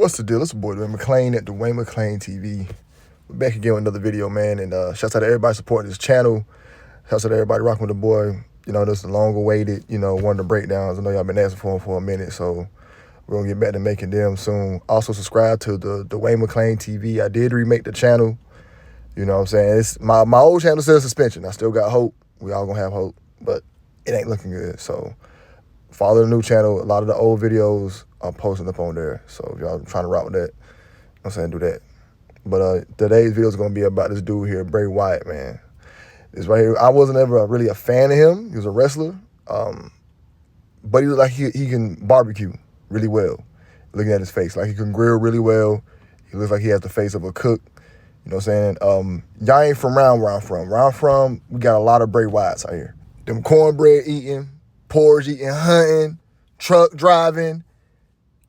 What's the deal? It's your boy Dwayne McClain at Dwayne McClain TV. We're back again with another video, man. And shouts out to everybody supporting this channel. Shouts out to everybody rocking with the boy. You know, this is the long awaited, one of the breakdowns. I know y'all been asking for them for a minute, so we're gonna get back to making them soon. Also subscribe to the Dwayne McClain TV. I did remake the channel. You know what I'm saying? It's my old channel says suspension. I still got hope. We all gonna have hope, but it ain't looking good. So follow the new channel. A lot of the old videos I'm posting up on there. So if y'all trying to rock with that, I'm saying do that. But today's video is gonna be about this dude here, Bray Wyatt, man. This right here, I wasn't ever really a fan of him. He was a wrestler, but he looked like he can barbecue really well. Looking at his face, like he can grill really well. He looks like he has the face of a cook. You know what I'm saying? Y'all ain't from around where I'm from. Where I'm from, we got a lot of Bray Wyatts out here. Them cornbread eating, porridge eating, hunting, truck driving,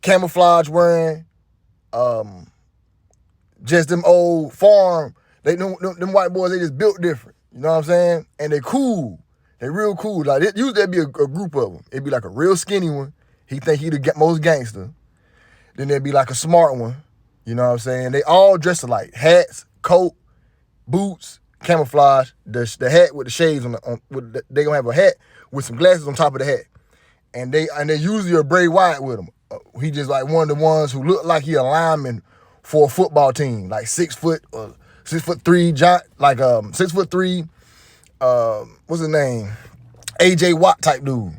camouflage wearing, just them old farm. Them white boys, they just built different. You know what I'm saying? And they cool. They real cool. Like it used to be a group of them. It'd be like a real skinny one. He think he the most gangster. Then there'd be like a smart one. You know what I'm saying? They all dressed alike. Hats, coat, boots, camouflage. The hat with the shades on. They gonna have a hat with some glasses on top of the hat. And they usually a Bray Wyatt with him. He just like one of the ones who look like he a lineman for a football team, like 6'3", 6'3", what's his name? AJ Watt type dude.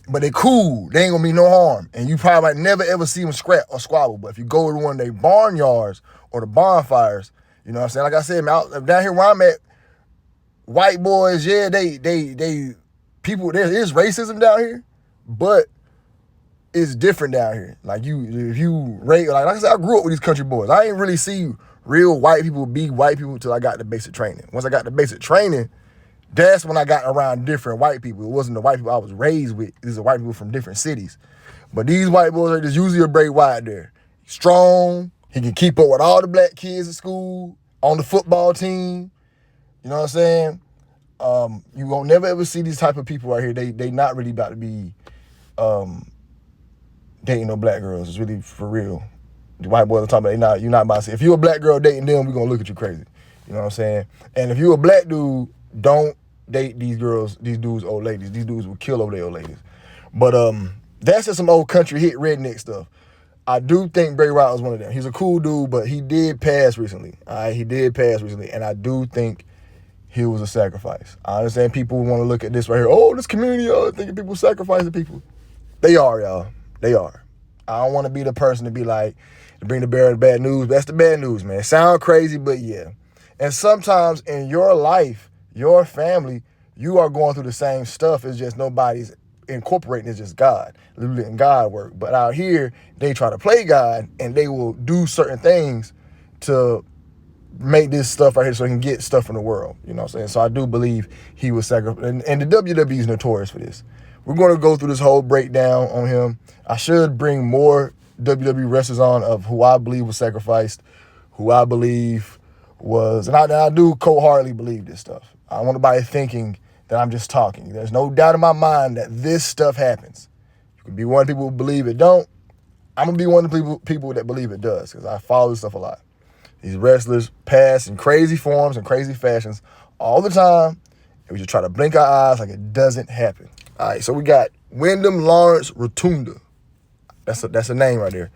But they cool. They ain't gonna be no harm. And you probably might never ever see them scrap or squabble. But if you go to one of their barnyards or the bonfires, you know what I'm saying? Like I said, man, down here where I'm at, white boys, yeah, people, there is racism down here, but it's different down here. Like like I said, I grew up with these country boys. I ain't really see real white people be white people until I got the basic training. Once I got the basic training, that's when I got around different white people. It wasn't the white people I was raised with. These are white people from different cities. But these white boys are just usually a Bray Wyatt there. Strong. He can keep up with all the black kids at school, on the football team. You know what I'm saying? You won't never ever see these type of people right here. They not really about to be dating no black girls. It's really for real. The white boys are talking about you're not about to see. If you're a black girl dating them, we're gonna look at you crazy. You know what I'm saying? And if you're a black dude, don't date these girls, these dudes, old ladies. These dudes will kill over their old ladies. But that's just some old country hit redneck stuff. I do think Bray Wyatt was one of them. He's a cool dude, but he did pass recently. All right, he did pass recently, and I do think he was a sacrifice. I understand people want to look at this right here. Oh, this community, thinking people sacrificing people. They are, y'all. They are. I don't want to be the person to be like, to bring the bearer of bad news. That's the bad news, man. Sound crazy, but yeah. And sometimes in your life, your family, you are going through the same stuff. It's just nobody's incorporating. It's just God, literally letting God work. But out here, they try to play God, and they will do certain things to make this stuff right here so they can get stuff from the world. You know what I'm saying? So I do believe he was sacrificed. And the WWE is notorious for this. We're going to go through this whole breakdown on him. I should bring more WWE wrestlers on of who I believe was sacrificed, who I believe was, and I do cold-heartedly believe this stuff. I don't want nobody thinking that I'm just talking. There's no doubt in my mind that this stuff happens. You can be one of the people who believe it don't. I'm going to be one of the people that believe it does, because I follow this stuff a lot. These wrestlers pass in crazy forms and crazy fashions all the time, and we just try to blink our eyes like it doesn't happen. All right, so we got Wyndham Lawrence Rotunda. That's a name right there.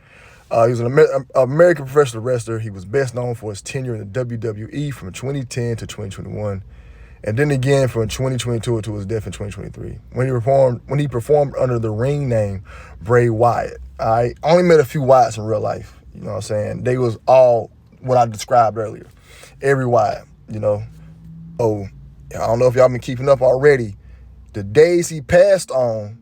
He was an American professional wrestler. He was best known for his tenure in the WWE from 2010 to 2021, and then again from 2022 until his death in 2023. When he performed under the ring name Bray Wyatt. I only met a few Wyatts in real life. You know what I'm saying? They was all what I described earlier. Every Wyatt, you know. Oh, I don't know if y'all been keeping up already. The days he passed on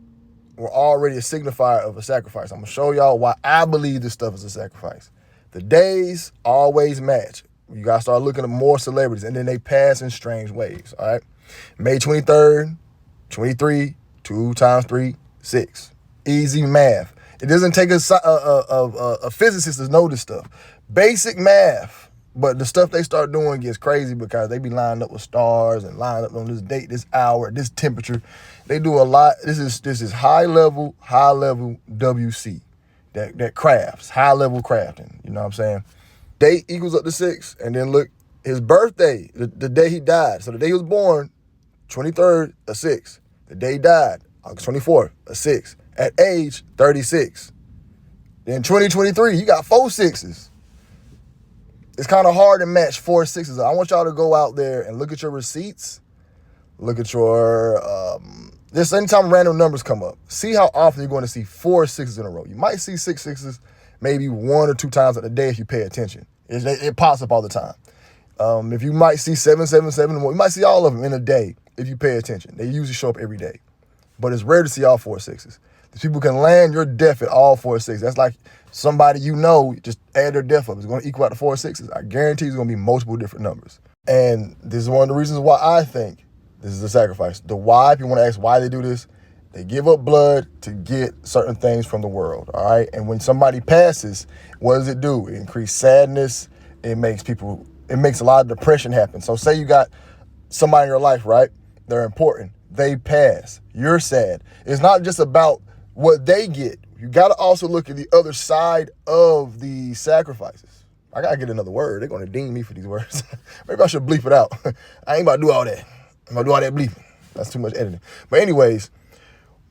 were already a signifier of a sacrifice. I'm going to show y'all why I believe this stuff is a sacrifice. The days always match. You got to start looking at more celebrities, and then they pass in strange ways, all right? May 23rd, 23, 2 times 3, 6. Easy math. It doesn't take a physicist to know this stuff. Basic math. But the stuff they start doing gets crazy because they be lined up with stars and lined up on this date, this hour, this temperature. They do a lot. This is high level WC. that crafts, high level crafting. You know what I'm saying? Date equals up to 6, and then look, his birthday, the day he died. So the day he was born, 23rd, a 6. The day he died, August 24th, a 6. At age 36. Then 2023, you got 4 6s. It's kind of hard to match 4 6s. I want y'all to go out there and look at your receipts. Look at your, just anytime random numbers come up, see how often you're going to see 4 6s in a row. You might see 6 6s maybe 1 or 2 times a day if you pay attention. It pops up all the time. If you might see 7 7 7, you might see all of them in a day if you pay attention. They usually show up every day. But it's rare to see all 4 6s. These people can land your death at all 4 6s. That's like somebody you know, just add their death up. It's going to equal out to 4 6s. I guarantee it's going to be multiple different numbers. And this is one of the reasons why I think this is a sacrifice. The why, if you want to ask why they do this, they give up blood to get certain things from the world, all right? And when somebody passes, what does it do? It increases sadness. It makes a lot of depression happen. So say you got somebody in your life, right? They're important. They pass. You're sad. It's not just about what they get. You got to also look at the other side of the sacrifices. I got to get another word. They're going to ding me for these words. Maybe I should bleep it out. I ain't about to do all that. I'm going to do all that bleeping. That's too much editing. But anyways,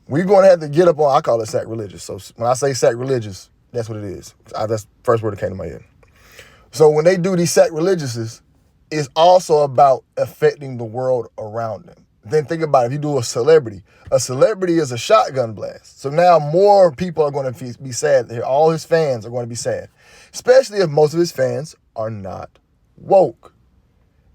we're going to have to get up on, I call it sacrilegious. So when I say sacrilegious, that's what it is. That's the first word that came to my head. So when they do these sacrilegiouses, it's also about affecting the world around them. Then think about it. If you do a celebrity is a shotgun blast. So now more people are going to be sad. All his fans are going to be sad, especially if most of his fans are not woke.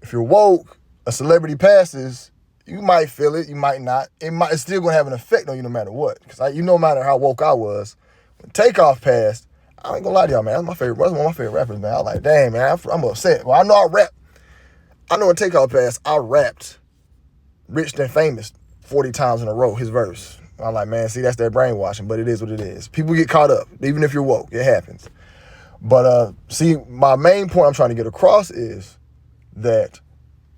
If you're woke, a celebrity passes, you might feel it, you might not. It's still going to have an effect on you no matter what. Because no matter how woke I was, when Takeoff passed, I ain't going to lie to y'all, man. That's one of my favorite rappers, man. I was like, dang, man, I'm upset. Well, I know I rap. I know when Takeoff passed, I rapped Rich Than Famous 40 times in a row, his verse. I'm like, man, see, that's that brainwashing, but it is what it is. People get caught up, even if you're woke. It happens. But see, my main point I'm trying to get across is that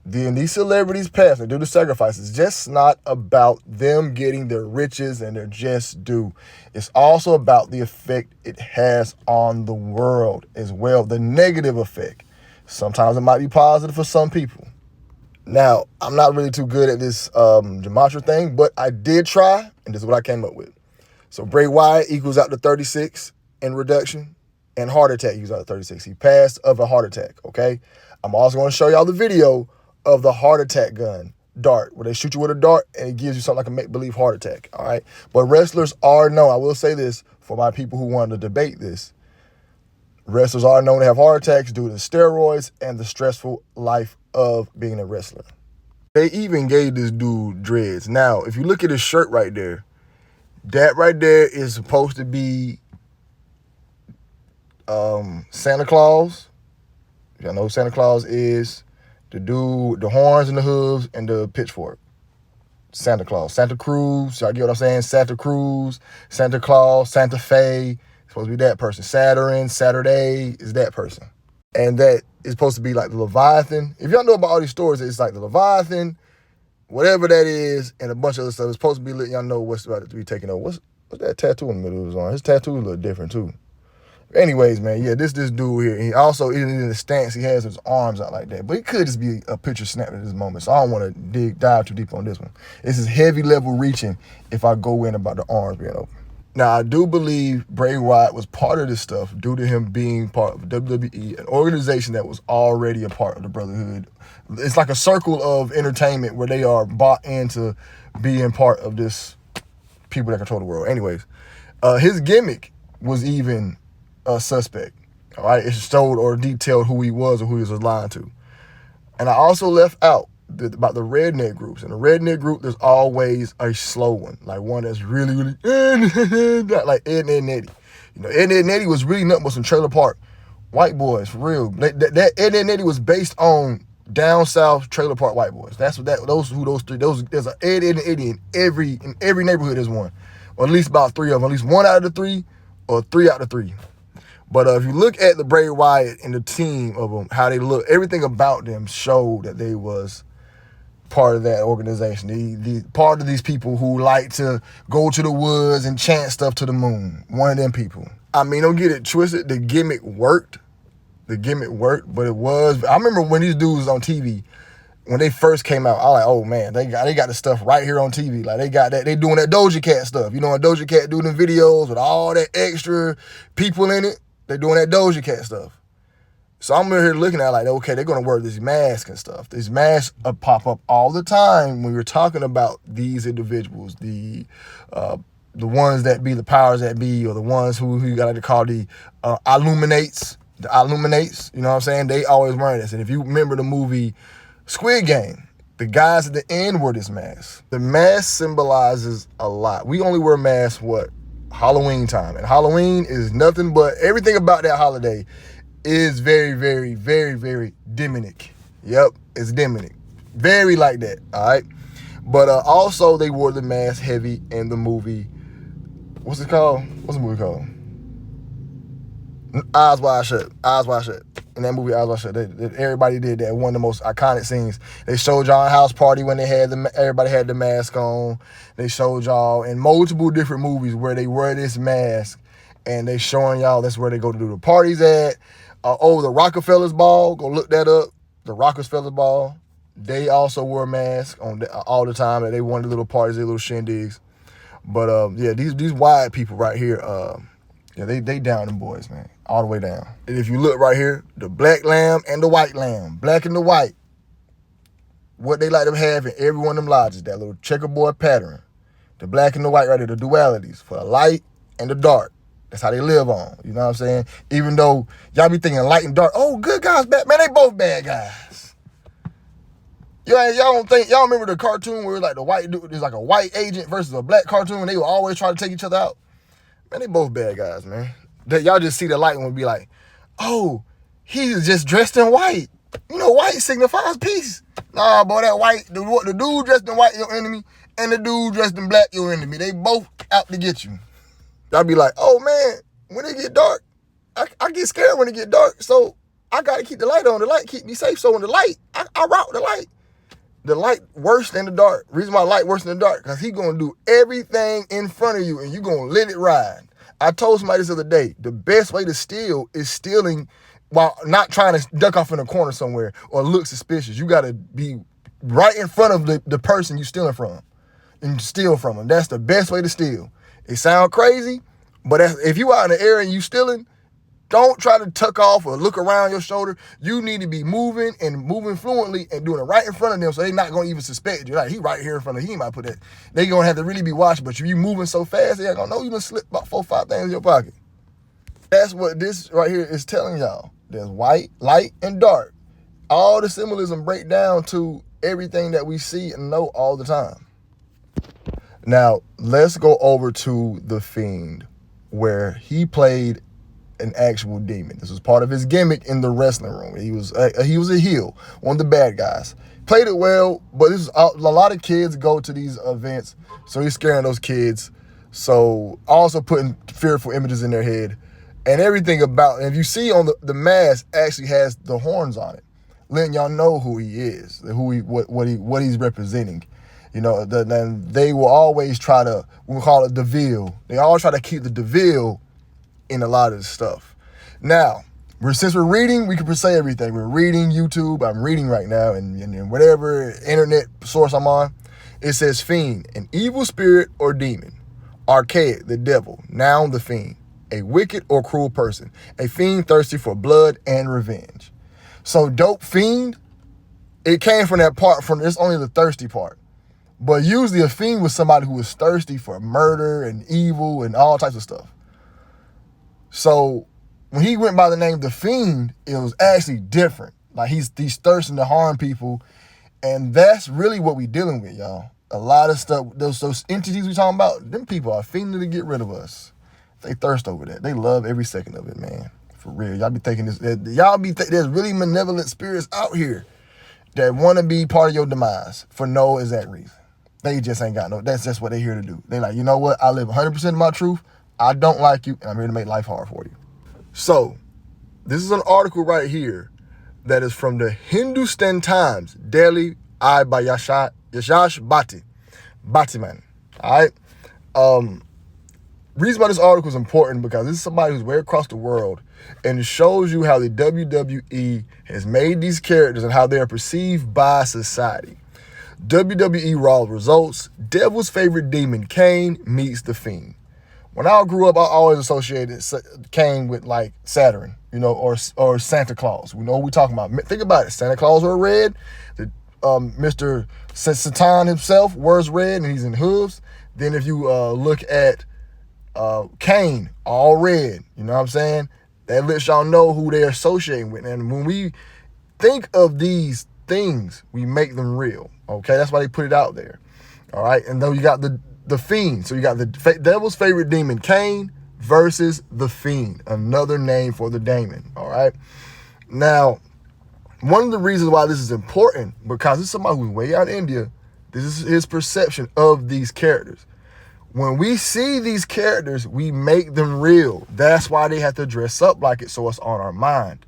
these celebrities pass and do the sacrifices. It's just not about them getting their riches and their just due. It's also about the effect it has on the world as well, the negative effect. Sometimes it might be positive for some people. Now, I'm not really too good at this gematria thing, but I did try, and this is what I came up with. So Bray Wyatt equals out to 36 in reduction, and heart attack equals out to 36. He passed of a heart attack, okay? I'm also going to show y'all the video of the heart attack gun, dart, where they shoot you with a dart, and it gives you something like a make-believe heart attack, all right? But wrestlers are known, I will say this, for my people who want to debate this, wrestlers are known to have heart attacks due to steroids and the stressful life of being a wrestler. They even gave this dude dreads. Now, if you look at his shirt right there, that right there is supposed to be Santa Claus. Y'all know who Santa Claus is. The dude with the horns and the hooves and the pitchfork. Santa Claus. Santa Cruz. Y'all get what I'm saying? Santa Cruz, Santa Claus, Santa Fe. It's supposed to be that person. Saturday is that person. And that is supposed to be like the Leviathan. If y'all know about all these stories, it's like the Leviathan, whatever that is, and a bunch of other stuff. It's supposed to be letting y'all know what's about to be taken over. What's that tattoo in the middle of his arm? His tattoo is a little different too. Anyways, man, yeah, this dude here, he also, even in the stance, he has his arms out like that. But it could just be a picture snapped at this moment, so I don't want to dive too deep on this one. This is heavy level reaching if I go in about the arms being open. Now, I do believe Bray Wyatt was part of this stuff due to him being part of WWE, an organization that was already a part of the Brotherhood. It's like a circle of entertainment where they are bought into being part of this people that control the world. Anyways, his gimmick was even a suspect. All right, it showed or detailed who he was or who he was aligned to. And I also left out about the redneck groups. In the redneck group, there's always a slow one, like one that's really, like Ed, Ed and Eddie. You know, Ed, Ed and Eddie was really nothing but some trailer park white boys, for real. That Ed, Ed and Eddie was based on down south trailer park white boys. That's what those three. There's an Ed, Ed and Eddie in every neighborhood. There's one, or at least about 3 of them. At least 1 out of the 3, or 3 out of 3. But if you look at the Bray Wyatt and the team of them, how they look, everything about them showed that they was part of that organization. The part of these people who like to go to the woods and chant stuff to the moon. One of them people. I mean, don't get it twisted. The gimmick worked. But it was. I remember when these dudes was on TV, when they first came out, I was like, oh man, they got the stuff right here on TV. Like they got that, they doing that Doja Cat stuff. You know, when Doja Cat doing the videos with all that extra people in it, they doing that Doja Cat stuff. So I'm here looking at like, okay, they're gonna wear this mask and stuff. These masks pop up all the time when you're talking about these individuals, the ones that be the powers that be, or the ones who you got to call the illuminates. The illuminates, you know what I'm saying? They always wearing this. And if you remember the movie Squid Game, the guys at the end wore this mask. The mask symbolizes a lot. We only wear masks, Halloween time. And Halloween is nothing but, everything about that holiday is very, very, very, very demonic. Yep, it's demonic. Very like that, all right? But also they wore the mask heavy in the movie. What's it called? What's the movie called? Eyes Wide Shut. In that movie, Eyes Wide Shut, everybody did that. One of the most iconic scenes. They showed y'all a house party when everybody had the mask on. They showed y'all in multiple different movies where they wear this mask, and they showing y'all that's where they go to do the parties at. The Rockefellers Ball. Go look that up. The Rockefellers Ball. They also wore a mask all the time. And they wanted little parties, their little shindigs. But yeah, these Wyatt people right here. Yeah, they down them boys, man. All the way down. And if you look right here, the black lamb and the white lamb. Black and the white. What they like to have in every one of them lodges, that little checkerboard pattern. The black and the white right there, the dualities for the light and the dark. That's how they live on. You know what I'm saying? Even though y'all be thinking light and dark, oh, good guys, bad. Man, they both bad guys. Y'all remember the cartoon where like the white dude is like a white agent versus a black cartoon, and they will always try to take each other out? Man, they both bad guys, man. Y'all just see the light and will be like, oh, he's just dressed in white. You know, white signifies peace. Nah, boy, that white, the dude dressed in white, your enemy, and the dude dressed in black, your enemy. They both out to get you. Y'all be like, oh, man, when it get dark, I get scared when it get dark, so I got to keep the light on. The light keep me safe, so when the light, I route the light. The light worse than the dark. Reason why light worse than the dark, because he going to do everything in front of you, and you going to let it ride. I told somebody this other day, the best way to steal is stealing while not trying to duck off in a corner somewhere or look suspicious. You got to be right in front of the person you stealing from and steal from them. That's the best way to steal. It sounds crazy, but if you out in the area and you stealing, don't try to tuck off or look around your shoulder. You need to be moving fluently and doing it right in front of them, so they're not going to even suspect you. Like, he right here in front of, he might put that. They going to have to really be watching, but if you moving so fast, they ain't going to know you done slipped about 4 or 5 things in your pocket. That's what this right here is telling y'all. There's white, light, and dark. All the symbolism break down to everything that we see and know all the time. Now, let's go over to the Fiend, where he played an actual demon. This was part of his gimmick in the wrestling room. He was a heel, one of the bad guys. Played it well, but this is a lot of kids go to these events, so he's scaring those kids. So also putting fearful images in their head and everything about. And if you see on the mask, actually has the horns on it, letting y'all know who he is, what he's representing. You know, then they will always try to, we'll call it the veil. They always try to keep the veil in a lot of this stuff. Now, since we're reading, we can say everything. We're reading YouTube. I'm reading right now, and whatever internet source I'm on, it says Fiend, an evil spirit or demon. Archaic, the devil. Noun, the Fiend, a wicked or cruel person. A fiend thirsty for blood and revenge. So dope Fiend, it came from that part, it's only the thirsty part. But usually a fiend was somebody who was thirsty for murder and evil and all types of stuff. So when he went by the name The Fiend, it was actually different. Like he's thirsting to harm people. And that's really what we dealing with, y'all. A lot of stuff, those entities we talking about, them people are fiending to get rid of us. They thirst over that. They love every second of it, man. For real. Y'all be thinking this, there's really malevolent spirits out here that want to be part of your demise for no exact reason. They just ain't got no, that's just what they here to do. They like, you know what? I live 100% of my truth. I don't like you, and I'm here to make life hard for you. So, this is an article right here that is from the Hindustan Times, Delhi, by Yashash Bhattiman. All right? reason why this article is important because this is somebody who's way across the world, and it shows you how the WWE has made these characters and how they are perceived by society. WWE Raw results: Devil's favorite demon, Kane, meets the Fiend. When I grew up, I always associated Kane with like Saturn, or Santa Claus. We know what we're talking about. Think about it. Santa Claus wears red. Mr. Satan himself wears red, and he's in hooves. Then if you look at Kane, all red, you know what I'm saying? That lets y'all know who they're associating with. And when we think of these things, we make them real, okay? That's why they put it out there, all right? And then you got the Fiend. So you got the devil's favorite demon, Kane, versus the Fiend, another name for the demon, all right? Now, one of the reasons why this is important, because it's somebody who's way out in India, this is his perception of these characters. When we see these characters, we make them real. That's why they have to dress up like it so it's on our mind.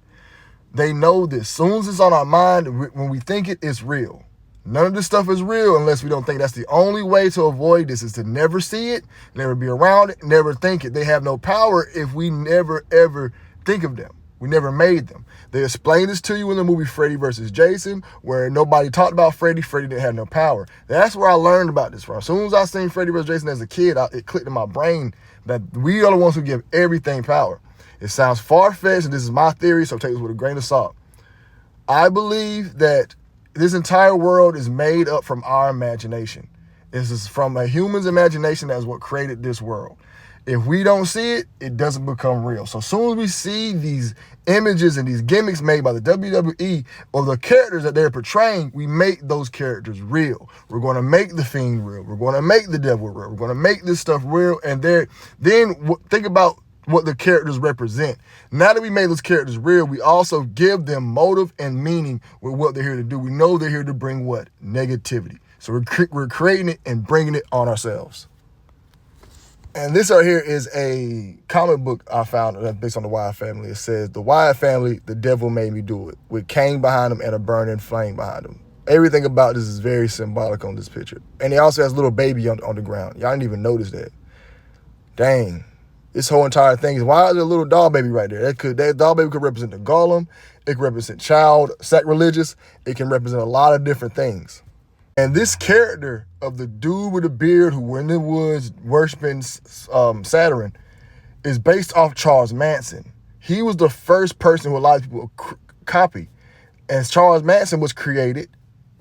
They know this. As soon as it's on our mind, when we think it's real. None of this stuff is real unless we don't think. That's the only way to avoid this, is to never see it, never be around it, never think it. They have no power if we never, ever think of them. We never made them. They explained this to you in the movie Freddy versus Jason, where nobody talked about Freddy. Freddy didn't have no power. That's where I learned about this from. As soon as I seen Freddy versus Jason as a kid, it clicked in my brain that we are the ones who give everything power. It sounds far-fetched, and this is my theory, so take this with a grain of salt. I believe that this entire world is made up from our imagination. This is from a human's imagination. That's what created this world. If we don't see it, it doesn't become real. So as soon as we see these images and these gimmicks made by the WWE or the characters that they're portraying, we make those characters real. We're going to make the Fiend real. We're going to make the devil real. We're going to make this stuff real. And then think about what the characters represent. Now that we made those characters real, we also give them motive and meaning with what they're here to do. We know they're here to bring what? Negativity. So we're creating it and bringing it on ourselves. And this right here is a comic book I found that's based on the Wyatt family. It says, the Wyatt family, the devil made me do it, with Kane behind him and a burning flame behind him. Everything about this is very symbolic on this picture. And he also has a little baby on the ground. Y'all didn't even notice that. Dang. This whole entire thing is, why is there a little doll baby right there? That doll baby could represent the golem. It could represent child sacrilegious. It can represent a lot of different things. And this character of the dude with a beard who went in the woods worshiping Saturn is based off Charles Manson. He was the first person who a lot of people copy. And Charles Manson was created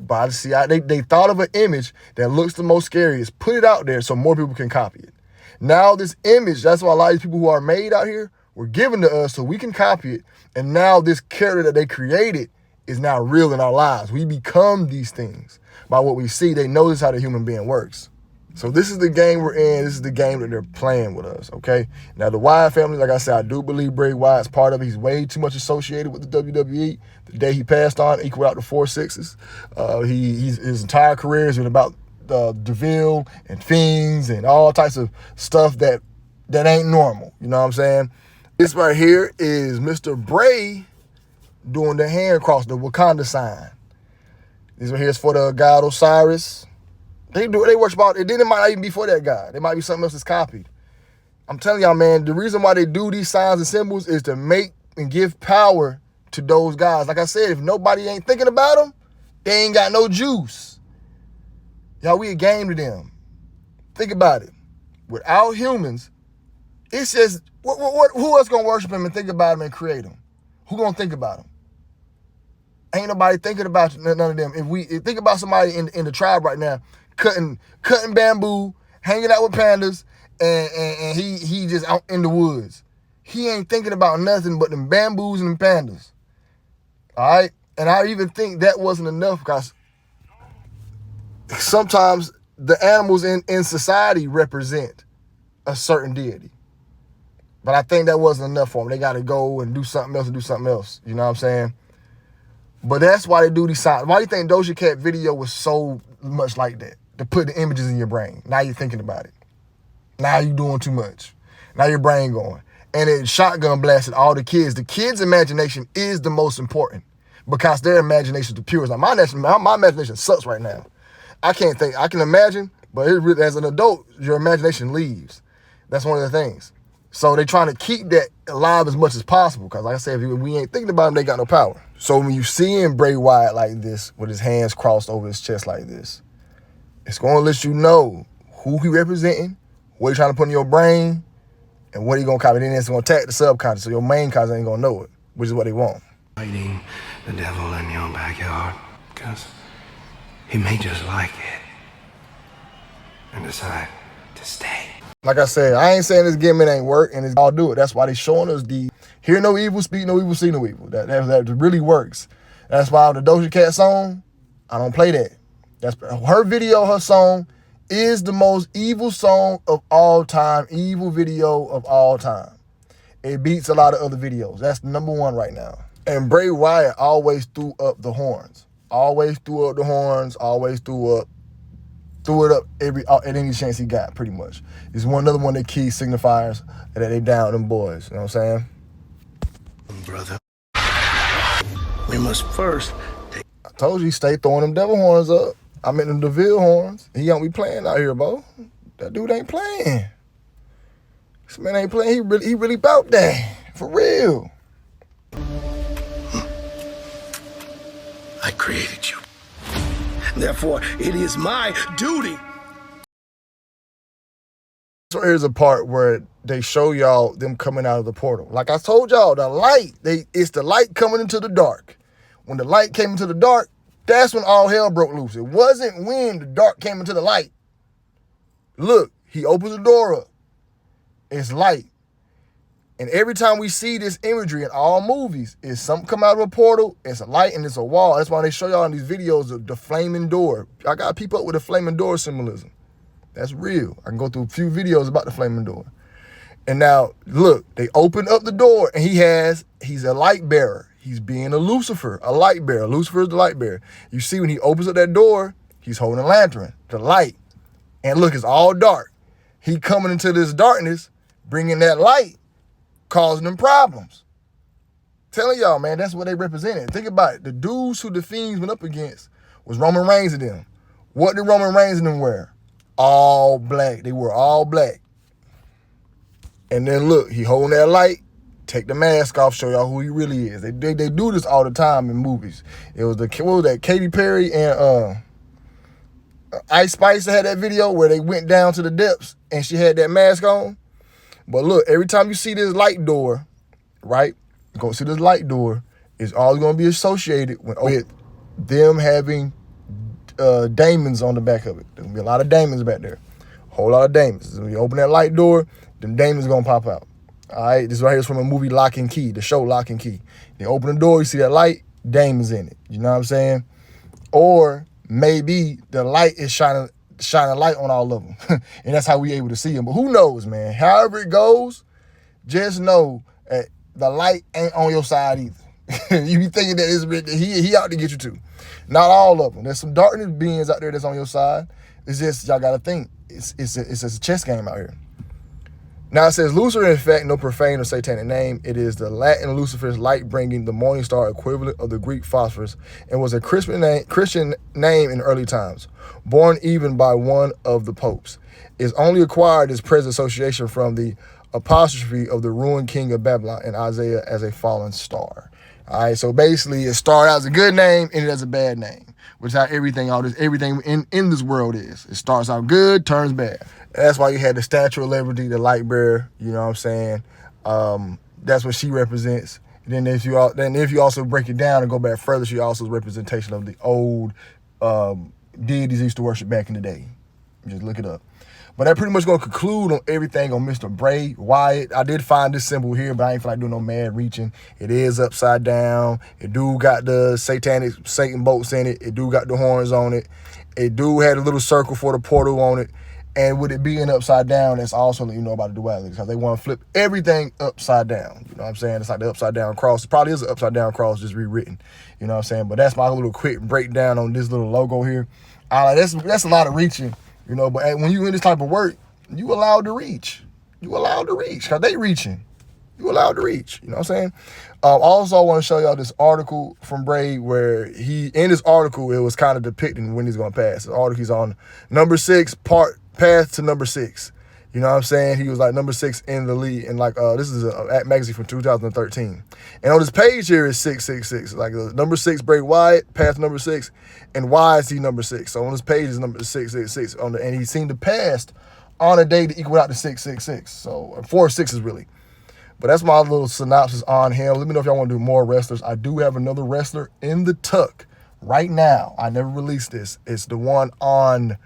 by the CIA. They thought of an image that looks the most scariest, put it out there so more people can copy it. Now this image, that's why a lot of these people who are made out here were given to us so we can copy it. And now this character that they created is now real in our lives. We become these things by what we see. They know this is how the human being works. So this is the game we're in. This is the game that they're playing with us, okay? Now the Wyatt family, like I said, I do believe Bray Wyatt's part of it. He's way too much associated with the WWE. The day he passed on, equal out to 4 6s. His entire career has been about DeVille and Fiends and all types of stuff that ain't normal. You know what I'm saying? This right here is Mr. Bray doing the hand cross, the Wakanda sign. This right here is for the god Osiris. They worship out, and then it might not even be for that god. It might be something else that's copied. I'm telling y'all, man, the reason why they do these signs and symbols is to make and give power to those guys. Like I said, if nobody ain't thinking about them, they ain't got no juice. Y'all, we a game to them. Think about it. Without humans, it's just, who else gonna worship him and think about him and create him? Who gonna think about him? Ain't nobody thinking about none of them. If we think about somebody in the tribe right now, cutting bamboo, hanging out with pandas, and he just out in the woods. He ain't thinking about nothing but them bamboos and them pandas. All right? And I even think that wasn't enough, because sometimes the animals in society represent a certain deity. But I think that wasn't enough for them. They got to go and do something else. You know what I'm saying? But that's why they do these signs. Why do you think Doja Cat video was so much like that? To put the images in your brain. Now you're thinking about it. Now you're doing too much. Now your brain going. And it shotgun blasted all the kids. The kids' imagination is the most important, because their imagination is the purest. Now my imagination sucks right now. I can't think. I can imagine, but as an adult, your imagination leaves. That's one of the things. So they're trying to keep that alive as much as possible. Because like I said, if we ain't thinking about them, they got no power. So when you see him Bray Wyatt like this, with his hands crossed over his chest like this, it's going to let you know who he representing, what he trying to put in your brain, and what he going to copy. Then it's going to attack the subconscious, so your main conscious ain't going to know it, which is what they want. Fighting the devil in your backyard, because he may just like it and decide to stay. Like I said, I ain't saying this gimmick ain't work, and it's all do it. That's why they showing us the hear no evil, speak no evil, see no evil. That really works. That's why the Doja Cat song, I don't play that. That's her video, her song is the most evil song of all time, evil video of all time. It beats a lot of other videos. That's number one right now. And Bray Wyatt always threw up the horns. Always threw up the horns, always threw it up at any chance he got, pretty much. It's another one of the key signifiers that they down them boys. You know what I'm saying? Brother, we must first take... I told you he stay throwing them devil horns up. I meant them DeVille horns. He don't be playing out here, bro. That dude ain't playing. This man ain't playing. He really bout that. For real. I created you. Therefore, it is my duty. So here's a part where they show y'all them coming out of the portal. Like I told y'all, the light, it's the light coming into the dark. When the light came into the dark, that's when all hell broke loose. It wasn't when the dark came into the light. Look, he opens the door up. It's light. And every time we see this imagery in all movies, it's something come out of a portal, it's a light, and it's a wall. That's why they show y'all in these videos the flaming door. I got to peep up with the flaming door symbolism. That's real. I can go through a few videos about the flaming door. And now, look, they open up the door, and he's a light bearer. He's being a Lucifer, a light bearer. Lucifer is the light bearer. You see when he opens up that door, he's holding a lantern, the light. And look, it's all dark. He coming into this darkness, bringing that light, causing them problems. Telling y'all, man, that's what they represented. Think about it. The dudes who the Fiends went up against was Roman Reigns and them. What did Roman Reigns and them wear? All black. They were all black. And then look, he holding that light, take the mask off, show y'all who he really is. They do this all the time in movies. It was what was that? Katy Perry and Ice Spice had that video where they went down to the depths and she had that mask on. But look, every time you see this light door, right? You're going to see this light door, it's always going to be associated with them having daemons on the back of it. There's going to be a lot of daemons back there. A whole lot of daemons. So when you open that light door, them daemons going to pop out. All right? This right here is from a movie Lock and Key, the show Lock and Key. They open the door, you see that light, daemons in it. You know what I'm saying? Or maybe the light is shining a light on all of them. And that's how we able to see them. But who knows, man? However it goes, just know that the light ain't on your side either. You be thinking that he out to get you too. Not all of them. There's some darkness beings out there that's on your side. It's just, y'all got to think. It's a chess game out here. Now it says, Lucifer, in fact, no profane or satanic name. It is the Latin Lucifers Light, bringing the morning star equivalent of the Greek phosphorus, and was a Christian name in early times, born even by one of the popes. It's only acquired its present association from the apostrophe of the ruined king of Babylon in Isaiah as a fallen star. All right, so basically it started out as a good name, ended as a bad name, which is how everything in this world is. It starts out good, turns bad. That's why you had the Statue of Liberty, the light bearer, you know what I'm saying? That's what she represents. And then if you also break it down and go back further, she also is a representation of the old deities they used to worship back in the day. Just look it up. But that pretty much going to conclude on everything on Mr. Bray Wyatt. I did find this symbol here, but I ain't feel like doing no mad reaching. It is upside down. It do got the satanic Satan bolts in it. It do got the horns on it. It do had a little circle for the portal on it. And with it being upside down, that's also letting you know about the duality, because they want to flip everything upside down. You know what I'm saying? It's like the upside down cross. It probably is an upside down cross, just rewritten. You know what I'm saying? But that's my little quick breakdown on this little logo here. That's a lot of reaching. You know, but when you in this type of work, you allowed to reach. You allowed to reach, because they reaching. You allowed to reach. You know what I'm saying? Also, I want to show y'all this article from Bray where in this article, it was kind of depicting when he's going to pass. The article, he's on number 6, path to number 6. You know what I'm saying? He was like number 6 in the league. And like, this is a magazine from 2013. And on this page here is 666. Like number 6, Bray Wyatt, past number 6. And why is he number 6? So on this page is number 666. And he seemed to pass on a day to equal out to 666. So 4 6s really. But that's my little synopsis on him. Let me know if y'all want to do more wrestlers. I do have another wrestler in the tuck right now. I never released this. It's the one on,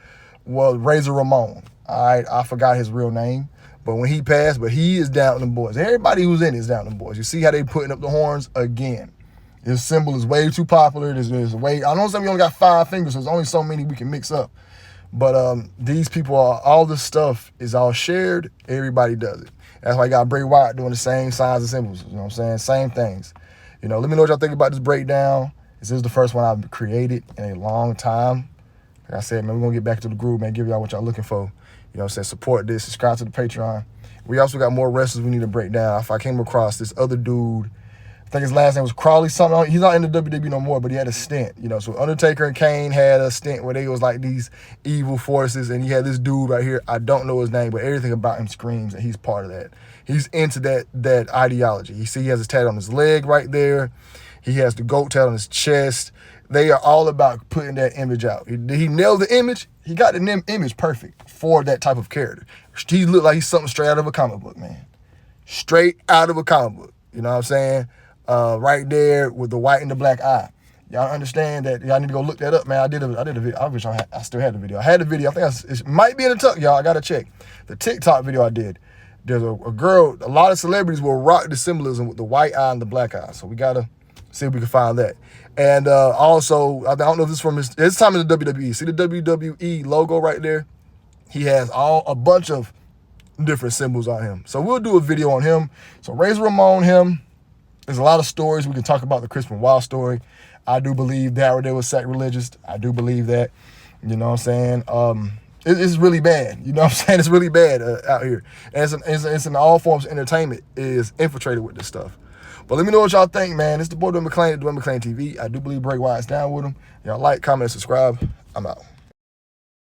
well, Razor Ramon. All right, I forgot his real name. But when he passed, but he is down them boys. Everybody who's in it is down them boys. You see how they putting up the horns again. His symbol is way too popular. There's way, I know some of you only got 5 fingers, so there's only so many we can mix up. But these people are, all this stuff is all shared. Everybody does it. That's why I got Bray Wyatt doing the same signs and symbols. You know what I'm saying? Same things. You know, let me know what y'all think about this breakdown. This is the first one I've created in a long time. Like I said, man, we're going to get back to the groove, man. Give y'all what y'all looking for. You know what I'm saying? Support this. Subscribe to the Patreon. We also got more wrestlers we need to break down. If I came across this other dude, I think his last name was Crawley something. He's not in the WWE no more, but he had a stint. You know, so Undertaker and Kane had a stint where they was like these evil forces, and he had this dude right here. I don't know his name, but everything about him screams that he's part of that. He's into that ideology. You see he has his tat on his leg right there. He has the goat tat on his chest. They are all about putting that image out. He nailed the image. He got the image perfect for that type of character. He looked like he's something straight out of a comic book, man. Straight out of a comic book. You know what I'm saying? Right there with the white and the black eye. Y'all understand that? Y'all need to go look that up, man. I did a video. I wish I still had the video. I had the video. I think it might be in the tuck, y'all. I got to check. The TikTok video I did. There's a girl, a lot of celebrities will rock the symbolism with the white eye and the black eye. So we got to see if we can find that. And also, I don't know if this is from his time in the WWE. See the WWE logo right there? He has a bunch of different symbols on him. So we'll do a video on him. So Razor Ramon, him. There's a lot of stories. We can talk about the Chris Benoit story. I do believe Darryl was sacrilegious. I do believe that. You know what I'm saying? It's really bad. You know what I'm saying? It's really bad out here. And it's in all forms of entertainment is infiltrated with this stuff. But let me know what y'all think, man. It's the boy Dwayne McClain, Dwayne McClain TV. I do believe Bray Wyatt's down with him. Y'all like, comment, and subscribe. I'm out.